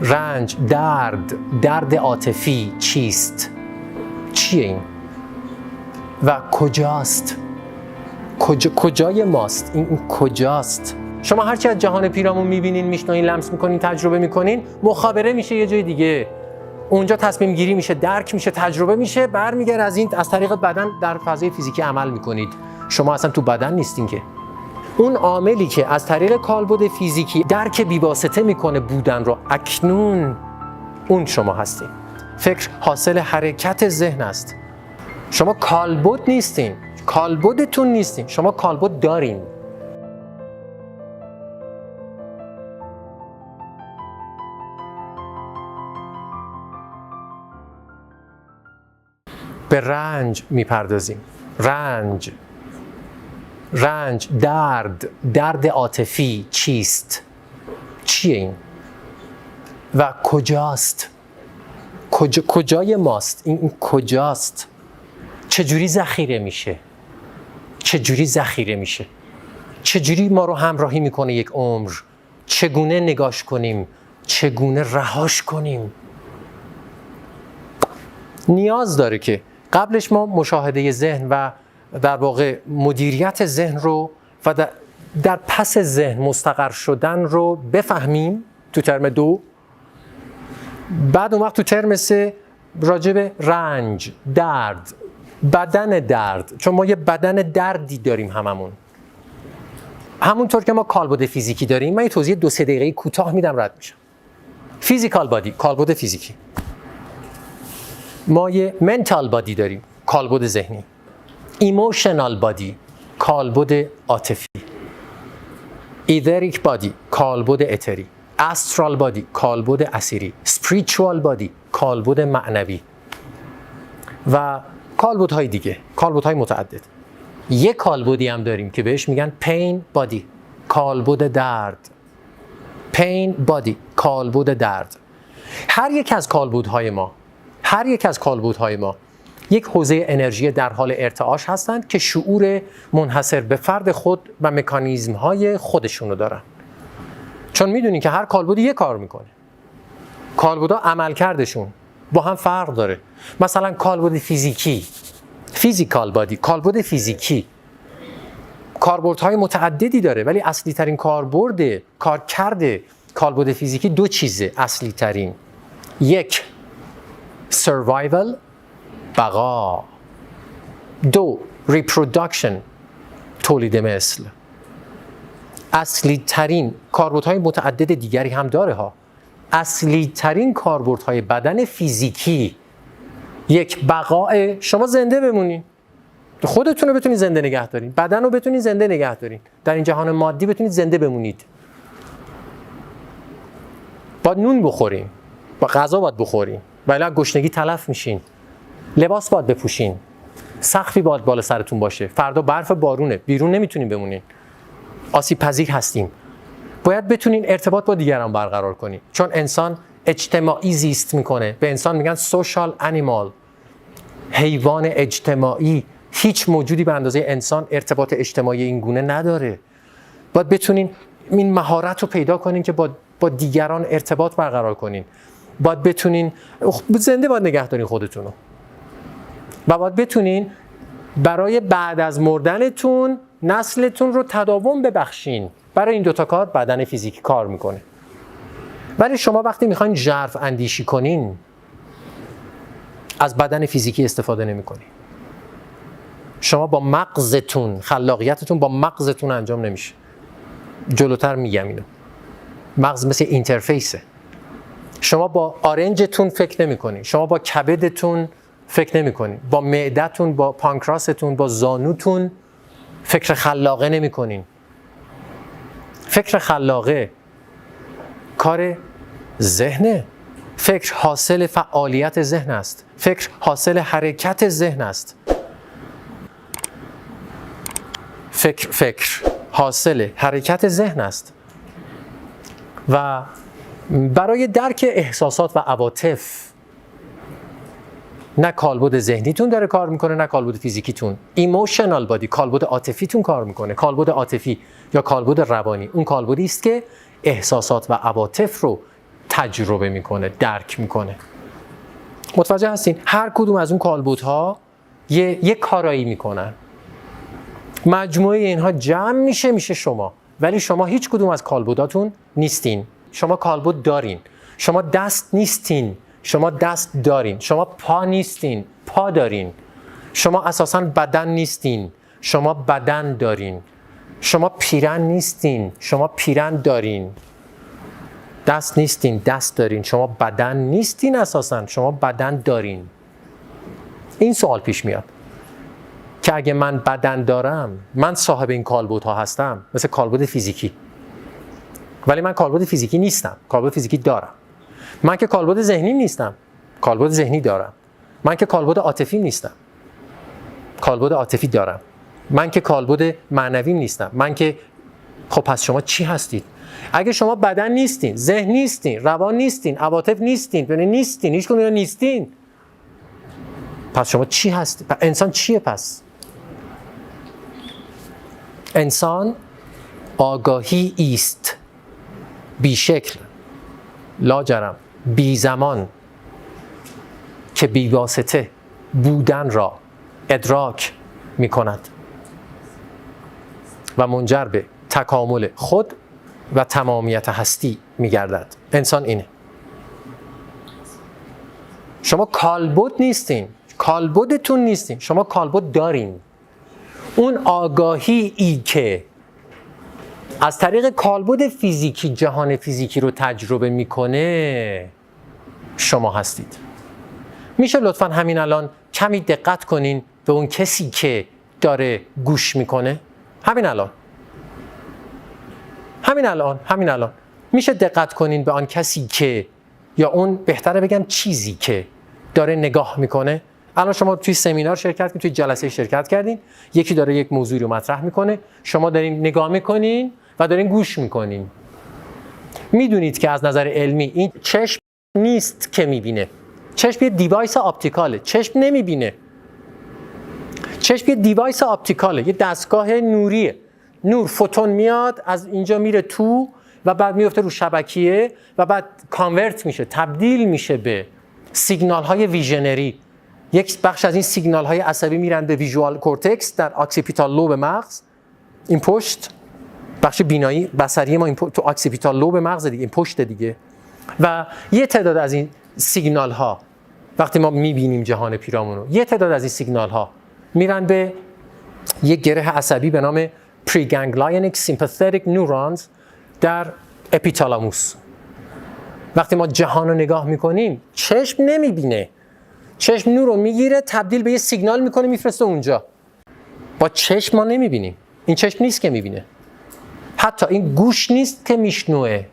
رنج، درد عاطفی چیست؟ چیه این؟ و کجاست؟ کجای ماست؟ این کجاست؟ شما هرچی از جهان پیرامون میبینین، میشنوین، لمس میکنین، تجربه میکنین، مخابره میشه یه جای دیگه. اونجا تصمیم گیری میشه، درک میشه، تجربه میشه، برمیگرده از طریق بدن در فضای فیزیکی عمل میکنید. شما اصلا تو بدن نیستین که. اون عاملی که از طریق کالبد فیزیکی درک بی‌واسطه میکنه بودن رو اکنون، اون شما هستین. فکر حاصل حرکت ذهن است. شما کالبد نیستین، کالبدتون نیستین، شما کالبد دارین. به رنج میپردازیم. رنج، درد عاطفی چیست؟ چیه این؟ و کجاست؟ کجای ماست؟ این کجاست؟ چجوری ذخیره میشه؟ چجوری ما رو همراهی میکنه یک عمر؟ چگونه نگاش کنیم؟ چگونه رهاش کنیم؟ نیاز داره که قبلش ما مشاهده ذهن و در واقع مدیریت ذهن رو و در پس ذهن مستقر شدن رو بفهمیم تو ترم 2، بعد اون وقت تو ترم 3 راجع به رنج، بدن درد، چون ما یه بدن دردی داریم همونطور که ما کالبد فیزیکی داریم. من یه توضیح 2-3 دقیقه‌ای کوتاه میدم رد میشم. فیزیکال بادی، کالبد فیزیکی. ما یه منتال بادی داریم، کالبد ذهنی. ایموشنال بادی، کالبد عاطفی. ایدریک بادی، کالبد اتری. استرال بادی، کالبد اثری. اسپریچوال بادی، کالبد معنوی. و کالبدهای دیگه، کالبدهای متعدد. یک کالبدی هم داریم که بهش میگن پین بادی، کالبد درد. پین بادی، کالبد درد. هر یک از کالبدهای ما یک حوزه انرژی در حال ارتعاش هستند که شعور منحصر به فرد خود و مکانیزم‌های خودشونو دارن. چون میدونین که هر کالبدی یک کار میکنه. کالبدها عملکردشون با هم فرق داره. مثلا کالبد فیزیکی، فیزیکال بادی، کالبد فیزیکی کاربردهای متعددی داره، ولی اصلی ترین کارکرد کالبد فیزیکی 2 چیزه اصلی ترین. 1 survival، بقا. 2 reproduction، تولید مثل. اصلی ترین کاربردهای متعدد دیگری هم داره ها. اصلی ترین کاربردهای بدن فیزیکی 1 بقا، شما زنده بمونین، خودتون رو بتونید زنده نگه دارین، بدن رو بتونید زنده نگه دارین، در این جهان مادی بتونید زنده بمونید. باید نون بخورین، با غذا باید بخورین، ولی گشنگی تلف میشین. لباس باید بپوشین، سقفی باید بالا سرتون باشه، فردا برف بارونه، بیرون نمیتونین بمونین، آسیب پذیر هستیم. باید بتونین ارتباط با دیگران برقرار کنین، چون انسان اجتماعی زیست میکنه. به انسان میگن سوشال انیمال، حیوان اجتماعی. هیچ موجودی به اندازه انسان ارتباط اجتماعی این گونه نداره. باید بتونین این مهارت رو پیدا کنین که با دیگران ارتباط برقرار کنین. باید بتونین زنده باید نگه دارین خودتون رو، و باید بتونین برای بعد از مردنتون نسلتون رو تداوم ببخشین. برای این 2 تا کار بدن فیزیکی کار میکنه. ولی شما وقتی میخواین ژرف اندیشی کنین، از بدن فیزیکی استفاده نمیکنین. شما با مغزتون، خلاقیتتون با مغزتون انجام نمیشه. جلوتر میگم اینو. مغز مثل اینترفیسه. شما با آرنجتون فکر نمیکنین، شما با کبدتون فکر نمیکنین، با معدتون، با پانکراستون، با زانوتون فکر خلاقه نمیکنین. فکر خلاقه کار ذهنه. فکر حاصل فعالیت ذهن است. فکر حاصل حرکت ذهن است. فکر حاصل حرکت ذهن است. و برای درک احساسات و عواطف نه کالبد ذهنیتون داره کار میکنه، نه کالبد فیزیکیتون. ایموشنال بادی، کالبد عاطفیتون کار میکنه. کالبد عاطفی یا کالبد روانی اون کالبدی است که احساسات و عواطف رو تجربه میکنه، درک میکنه. متوجه هستین؟ هر کدوم از اون کالبدها یه کارایی میکنن، مجموعه اینها جمع میشه شما. ولی شما هیچ کدوم از کالبداتون نیستین. شما کالبد دارین. شما دست نیستین، شما دست دارین. شما پا نیستین، پا دارین. شما اساساً بدن نیستین، شما بدن دارین. شما پیرن نیستین، شما پیرن دارین. دست نیستین، دست دارین. شما بدن نیستین، اساساً شما بدن دارین. این سوال پیش میاد که اگه من بدن دارم، من صاحب این کالبدها هستم، مثل کالبد فیزیکی، ولی من کالبد فیزیکی نیستم، کالبد فیزیکی دارم. من که کالبد ذهنی نیستم، کالبد ذهنی دارم. من که کالبد عاطفی نیستم، کالبد عاطفی دارم. من که کالبد معنوی نیستم. من که خب پس شما چی هستید؟ اگه شما بدن نیستین، ذهن نیستین، روان نیستین، عواطف نیستین، یعنی نیستین، هیچ کدوم نیستین، پس شما چی هستید؟ انسان چیه پس؟ انسان آگاهی است، بی شکل، لاجرم، بی زمان، که بی واسطه بودن را ادراک می کند و منجر به تکامل خود و تمامیت هستی می گردد. انسان اینه. شما کالبد نیستین، کالبدتون نیستین، شما کالبد دارین. اون آگاهی ای که از طریق کالبد فیزیکی جهان فیزیکی رو تجربه میکنه شما هستید. میشه لطفاً همین الان کمی دقت کنین به اون کسی که داره گوش میکنه؟ همین الان میشه دقت کنین به آن کسی که، یا اون بهتره بگم چیزی که داره نگاه میکنه. الان شما توی سمینار شرکت کردین، توی جلسه شرکت کردین، یکی داره یک موضوعی رو مطرح میکنه، شما دارین نگاه میکنین و دارین گوش میکنین. میدونید که از نظر علمی این چشم نیست که میبینه. چشم یه دیوایس آپتیکاله، چشم نمیبینه. چشم یه دیوایس آپتیکاله، یه دستگاه نوریه. نور فوتون میاد از اینجا میره تو و بعد میفته رو شبکیه و بعد کانورت میشه، تبدیل میشه به سیگنال های ویژنری. یک بخش از این سیگنال های عصبی میرن به ویژوال کورتکس در اکسیپیتال لوب مغز. این پشت بخش بینایی بصری ما، این تو اکسیپیتال لوب مغز دیگه، این پشت دیگه. و یه تعداد از این سیگنال ها وقتی ما میبینیم جهان پیرامون رو، یه تعداد از این سیگنال ها میرن به یک گره عصبی به نام preganglionic sympathetic neurons در اپیتالاموس. وقتی ما جهان رو نگاه میکنیم، چشم نمیبینه، چشم نور رو میگیره تبدیل به یه سیگنال میکنه میفرسته اونجا. با چشم ما نمیبینیم، این چشم نیست که میبینه. حتی این گوش نیست که میشنوه،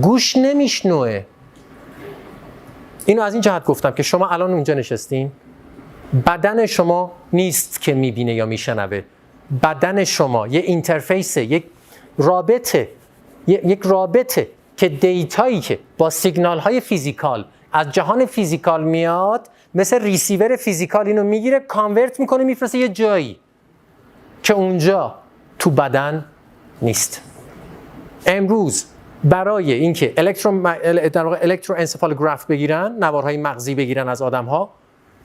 گوش نمیشنوه. اینو از این جهت گفتم که شما الان اونجا نشستین، بدن شما نیست که میبینه یا میشنوه. بدن شما یه اینترفیسه، یک رابطه که دیتایی که با سیگنال های فیزیکال از جهان فیزیکال میاد، مثل ریسیور فیزیکال اینو میگیره، کانورت میکنه، میفرسته یه جایی که اونجا تو بدن نیست. امروز برای اینکه الکترو انسفالوگراف بگیرن، نوارهای مغزی بگیرن از آدم‌ها،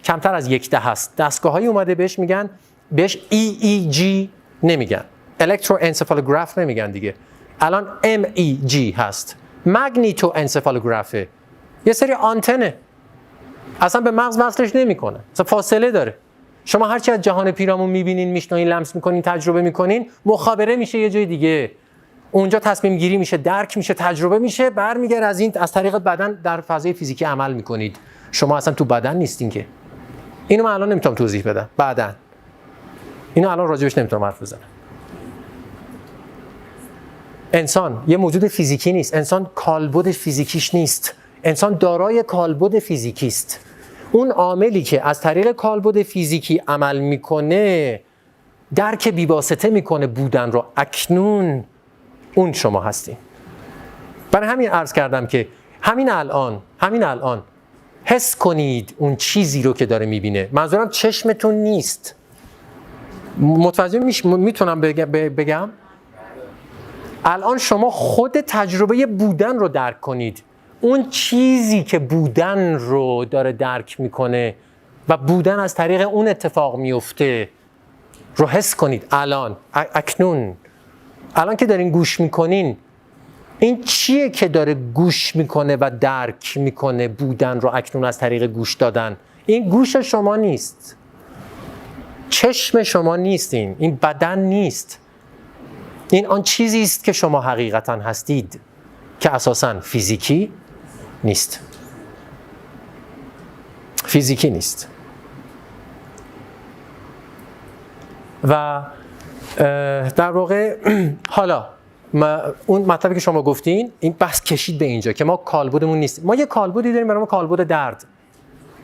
کمتر از 1/10 هست. دستگاه‌هایی اومده بهش میگن، بهش EEG نمیگن، الکترو انسفالوگراف نمیگن دیگه. الان MEG هست، مگنیتو انسفالوگرافه. یه سری آنتنه، اصلا به مغز وصلش نمیکنه، اصلا فاصله داره. شما هرچی از جهان پیرامون میبینین، میشنوین، لمس میکنین، تجربه میکنین، مخابره میشه یه جای دیگه. اونجا تصمیم گیری میشه، درک میشه، تجربه میشه، برمیگره از طریق بدن در فضای فیزیکی عمل میکنید. شما اصلا تو بدن نیستین که. اینو من الان نمیتونم توضیح بدم. بعدن اینو الان راجبش نمیتونم حرف بزنم. انسان یه موجود فیزیکی نیست. انسان کالبد فیزیکیش نیست. انسان دارای کالبد فیزیکی است. اون عاملی که از طریق کالبد فیزیکی عمل میکنه، درک بی‌واسطه میکنه بودن رو. اکنون اون شما هستین. برای همین عرض کردم که همین الان حس کنید اون چیزی رو که داره میبینه. منظورم چشمتون نیست. متوجه میتونم بگم؟ الان شما خود تجربه بودن رو درک کنید. اون چیزی که بودن رو داره درک میکنه و بودن از طریق اون اتفاق میفته رو حس کنید. الان اکنون الان که دارین گوش میکنین، این چیه که داره گوش میکنه و درک میکنه بودن رو اکنون از طریق گوش دادن؟ این گوش شما نیست، چشم شما نیست، این بدن نیست، این آن چیزی است که شما حقیقتا هستید که اساساً فیزیکی نیست. فیزیکی نیست. و در واقع حالا اون مطلبی که شما گفتین، این بحث کشید به اینجا که ما کالبدمون نیست. ما یه کالبدی داریم به نام کالبد درد.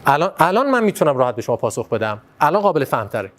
الان من میتونم راحت به شما پاسخ بدم. الان قابل فهم تره.